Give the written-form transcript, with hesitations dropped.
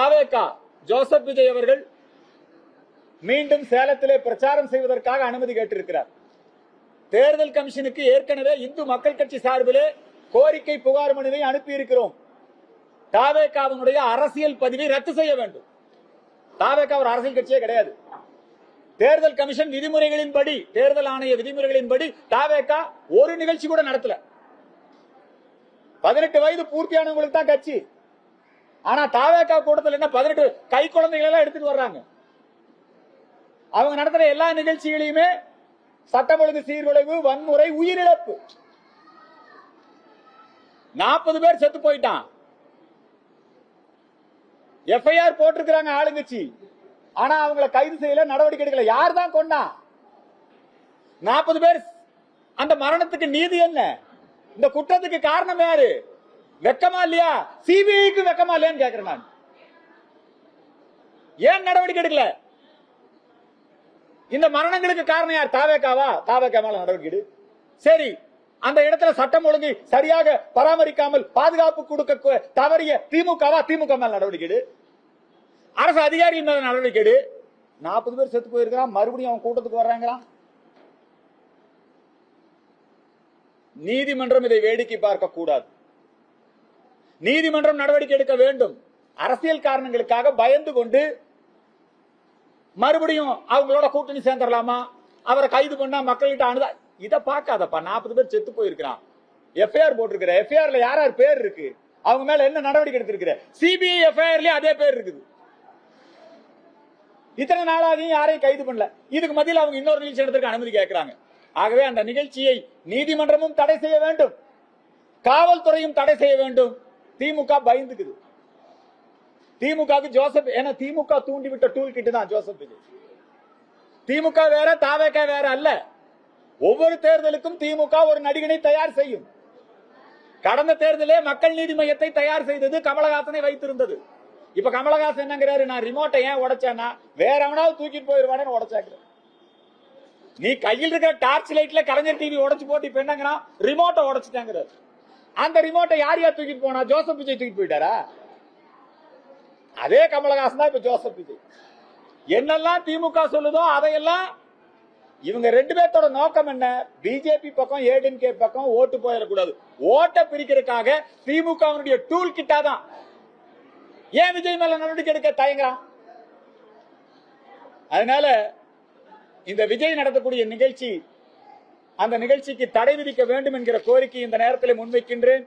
தாவேகா Joseph Vijay அவர்கள் மீண்டும் சேலத்திலே பிரச்சாரம் செய்வதற்காக அனுமதி கேட்டிருக்கிறார். தேர்தல் கமிஷனுக்கு ஏற்கனவே இந்து மக்கள் கட்சி சார்பிலே கோரிக்கை புகார் மனுவை அனுப்பியிருக்கிறோம். தாவேகாவினுடைய அரசியல் பதிவை ரத்து செய்ய வேண்டும். தாவேகா ஒரு அரசியல் கட்சியே கிடையாது. தேர்தல் கமிஷன் விதிமுறைகளின்படி, தேர்தல் ஆணைய விதிமுறைகளின்படி தாவேகா ஒரு நிகழ்ச்சி கூட நடத்தல. 18 வயது பூர்த்தியானவங்களுக்கு தான் கட்சி. ஆனா தாவேகா கூட்டத்தில் என்ன 18 கை குழந்தைகள் எல்லாம் எடுத்துட்டு வர்றாங்க. அவங்க நடத்துற எல்லா நிகழ்ச்சிகளையுமே சட்டம் ஒழுங்கு சீர்குலைவு, வன்முறை, உயிரிழப்பு. 40 பேர் செத்து போயிட்டான். எஃப்ஐஆர் போட்டிருக்கிறாங்க ஆளுங்கட்சி. ஆனா அவங்களை கைது செய்யல, நடவடிக்கை எடுக்கல. யார் தான் கொண்டா? 40 பேர். அந்த மரணத்துக்கு நீதி என்ன? இந்த குற்றத்துக்கு காரணம் யாரு? வெக்கமா இல்லையா? சிபிஐக்கு வெக்கமா இல்லையான்னு கேட்கிறேன் நான். ஏன் நடவடிக்கை எடுக்கல? இந்த மரணங்களுக்கு காரணம் யார்? தாவேகாவா? தாவேகா மேல நடவடிக்கை எடு. சரி, அந்த இடத்துல சட்டம் ஒழுங்கு சரியாக பராமரிக்காமல் பாதுகாப்பு கொடுக்க தவறிய திமுகவா? திமுக மேல நடவடிக்கை எடு. அரசு அதிகாரிகள் மேல நடவடிக்கை எடு. 40 பேர் செத்து போயிருக்கிறான், மறுபடியும் அவன் கூட்டத்துக்கு வர்றாங்களாம். நீதிமன்றம் இதை வேடிக்கை பார்க்க கூடாது. நீதிமன்றம் நடவடிக்கை எடுக்க வேண்டும். அரசியல் காரணங்களுக்காக பயந்து கொண்டு மறுபடியும் அவங்களோட கூட்டணி சேர்ந்துடலாமா, அவரை கைது பண்ணா மக்கள்கிட்ட அணுதா, இதை பார்க்காதப்பா. 40 பேர் செத்து போயிருக்கிறான். எஃப்ஐஆர் போட்டிருக்கிற. எஃப்ஐஆர்ல யார் யார் பேர் இருக்கு, அவங்க மேல என்ன நடவடிக்கை எடுத்திருக்கிற? சிபிஐ எஃப்ஐஆர்லயே அதே பேர் இருக்குது. இத்தனை நாளாகவும் யாரையும் கைது பண்ணல. இதுக்கு மத்தியில் அவங்க இன்னொரு நிகழ்ச்சி நடத்துக்கு அனுமதி கேட்கிறாங்க. ஆகவே அந்த நிகழ்ச்சியை நீதிமன்றமும் தடை செய்ய வேண்டும், காவல்துறையும் தடை செய்ய வேண்டும். திமுக பயந்துக்குது. திமுக ஜோசப், ஏன்னா திமுக தூண்டிவிட்ட டூல் கிட் தான் ஜோசப் விஜய். திமுக வேற, தாவேகா வேற அல்ல. ஒவ்வொரு தேர்தலுக்கும் திமுக ஒரு நடிகனை தயார் செய்யும். கடந்த தேர்தலே மக்கள் நீதி மையத்தை தயார் செய்தது கமலஹாசனை வைத்திருந்தது. இப்ப கமலஹாசன் என்னங்கிறாரு, நான் ரிமோட்டை ஏன் உடைச்சேன்னா வேற எவனாவது தூக்கிட்டு போயிருவானு உடைச்சாக்கு. நீ கையில் இருக்கிற டார்ச் லைட்ல கலைஞர் டிவி உடைச்சு போட்டு இப்ப என்னங்கன்னா ரிமோட்டை உடைச்சிட்டாங்கிறாரு. அந்த ரிமோட்டை யார் யார் தூக்கிட்டு போனா? ஜோசப் விஜய் தூக்கிட்டு போயிட்டாரா? அதே கமலஹாசன் தான் இப்ப ஜோசப் விஜய். என்னெல்லாம் திமுக சொல்லுதோ அதையெல்லாம் இவங்க 2 பேர்த்தோட நோக்கம் என்ன? பிஜேபி பக்கம், ஏடிஎம்கே பக்கம் ஓட்டு போயிடக்கூடாது. ஓட்டை பிரிக்கிறதுக்காக திமுக டூல் கிட்டா தான். ஏன் விஜய் மேல நடவடிக்கை எடுக்க தயங்குறான்? அதனால இந்த விஜய் நடத்தக்கூடிய நிகழ்ச்சி, அந்த நிகழ்ச்சிக்கு தடை விதிக்க வேண்டும் என்கிற கோரிக்கை இந்த நேரத்தில் முன்வைக்கின்றேன்.